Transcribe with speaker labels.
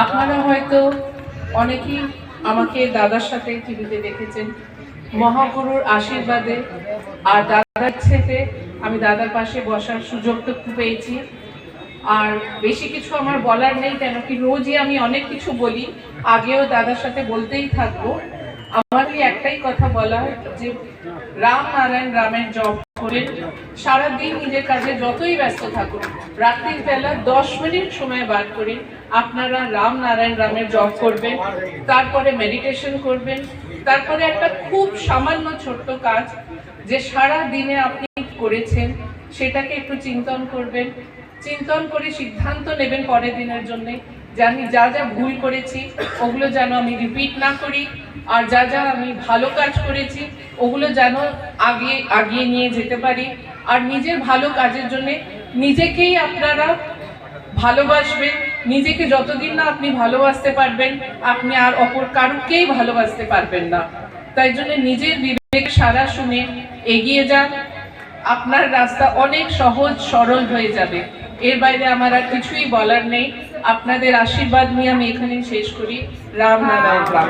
Speaker 1: আপনারা হয়তো অনেকেই আমাকে দাদার সাথে টিভিতে দেখেছেন, মহাগুরুর আশীর্বাদে আর দাদার ছেতে আমি দাদার পাশে বসার সুযোগ তো পেয়েছি। আর বেশি কিছু আমার বলার নেই, কেন কি রোজই আমি অনেক কিছু বলি, আগেও দাদার সাথে বলতেই থাকবো। আমার একটাই কথা বলা, যে রাম নারায়ণ রামের জপ করেন, সারাদিন নিজের কাজে যতই ব্যস্ত থাকুন, রাত্রির বেলা 10 মিনিট সময় বার করে আপনারা রাম নারায়ণ রামের জপ করবেন, তারপরে মেডিটেশন করবেন, তারপরে একটা খুব সামান্য ছোট্ট কাজ যে সারা দিনে আপনি করেছেন সেটাকে একটু চিন্তন করবেন, চিন্তন করে সিদ্ধান্ত নেবেন পরের দিনের জন্য, জানি যা যা ভুল করেছি ওগুলো যেন আমি রিপিট না করি, আর যা যা আমি ভালো কাজ করেছি ওগুলো যেন আগিয়ে নিয়ে যেতে পারি। আর নিজের ভালো কাজের জন্য নিজেকেই আপনারা ভালোবাসবেন। নিজেকে যতদিন না আপনি ভালোবাসতে পারবেন, আপনি আর অপর কারুকেই ভালোবাসতে পারবেন না। তাই জন্য নিজের বিবেক সারা শুনে এগিয়ে যান, আপনার রাস্তা অনেক সহজ সরল হয়ে যাবে। এর বাইরে আমার আর কিছুই বলার নেই। আপনাদের আশীর্বাদ নিয়ে আমি এখানেই শেষ করি। রাম নারায়ণ রাম।